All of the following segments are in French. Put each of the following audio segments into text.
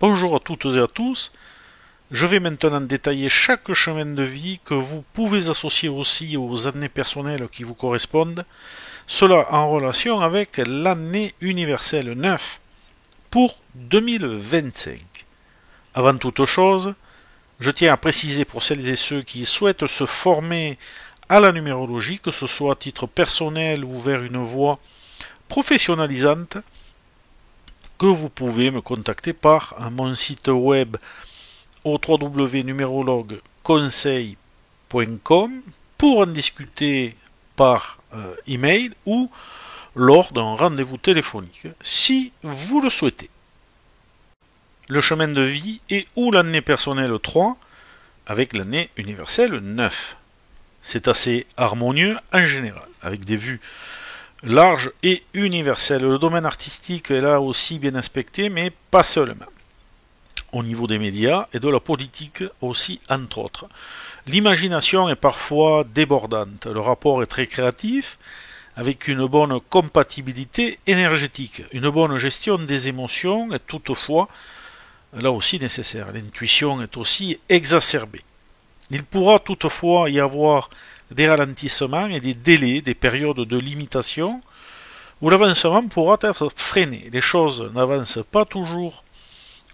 Bonjour à toutes et à tous. Je vais maintenant détailler chaque chemin de vie que vous pouvez associer aussi aux années personnelles qui vous correspondent, cela en relation avec l'année universelle 9 pour 2025. Avant toute chose, je tiens à préciser pour celles et ceux qui souhaitent se former à la numérologie, que ce soit à titre personnel ou vers une voie professionnalisante, que vous pouvez me contacter par mon site web au www.numerologueconseil.com pour en discuter par email ou lors d'un rendez-vous téléphonique, si vous le souhaitez. Le chemin de vie est ou l'année personnelle 3 avec l'année universelle 9. C'est assez harmonieux en général, avec des vues larges et universelles. Le domaine artistique est là aussi bien inspecté, mais pas seulement. Au niveau des médias et de la politique aussi, entre autres. L'imagination est parfois débordante. Le rapport est très créatif, avec une bonne compatibilité énergétique. Une bonne gestion des émotions est toutefois là aussi nécessaire. L'intuition est aussi exacerbée. Il pourra toutefois y avoir des ralentissements et des délais, des périodes de limitation, où l'avancement pourra être freiné. Les choses n'avancent pas toujours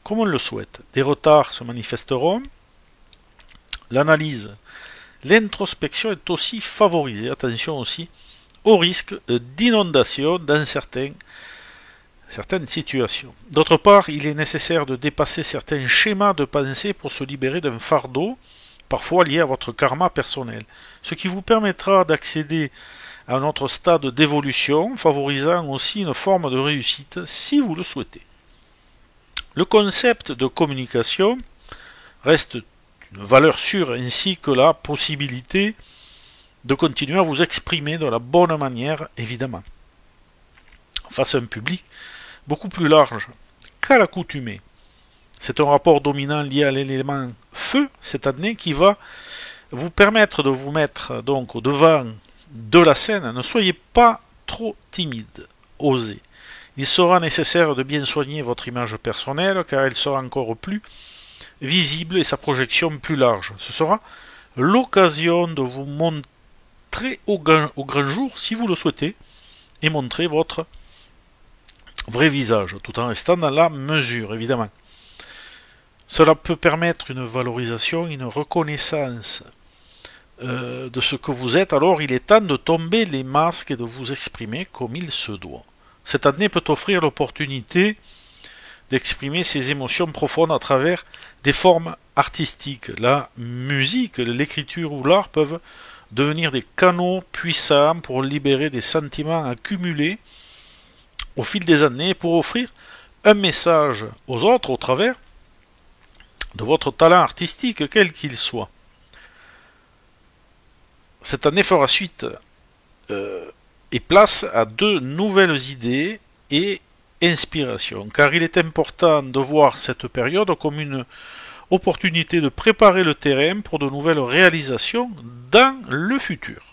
comme on le souhaite. Des retards se manifesteront. L'analyse, l'introspection est aussi favorisée. Attention aussi au risque d'inondation dans certaines situations. D'autre part, il est nécessaire de dépasser certains schémas de pensée pour se libérer d'un fardeau, parfois lié à votre karma personnel, ce qui vous permettra d'accéder à un autre stade d'évolution, favorisant aussi une forme de réussite si vous le souhaitez. Le concept de communication reste une valeur sûre, ainsi que la possibilité de continuer à vous exprimer de la bonne manière, évidemment, face à un public beaucoup plus large qu'à l'accoutumée. C'est un rapport dominant lié à l'élément feu cette année qui va vous permettre de vous mettre donc au devant de la scène. Ne soyez pas trop timide, osez. Il sera nécessaire de bien soigner votre image personnelle car elle sera encore plus visible et sa projection plus large. Ce sera l'occasion de vous montrer au grand jour si vous le souhaitez et montrer votre vrai visage tout en restant dans la mesure évidemment. Cela peut permettre une valorisation, une reconnaissance de ce que vous êtes. Alors il est temps de tomber les masques et de vous exprimer comme il se doit. Cette année peut offrir l'opportunité d'exprimer ses émotions profondes à travers des formes artistiques. La musique, l'écriture ou l'art peuvent devenir des canaux puissants pour libérer des sentiments accumulés au fil des années pour offrir un message aux autres au travers de votre talent artistique, quel qu'il soit. Cette année fera suite et place à de nouvelles idées et inspirations, car il est important de voir cette période comme une opportunité de préparer le terrain pour de nouvelles réalisations dans le futur.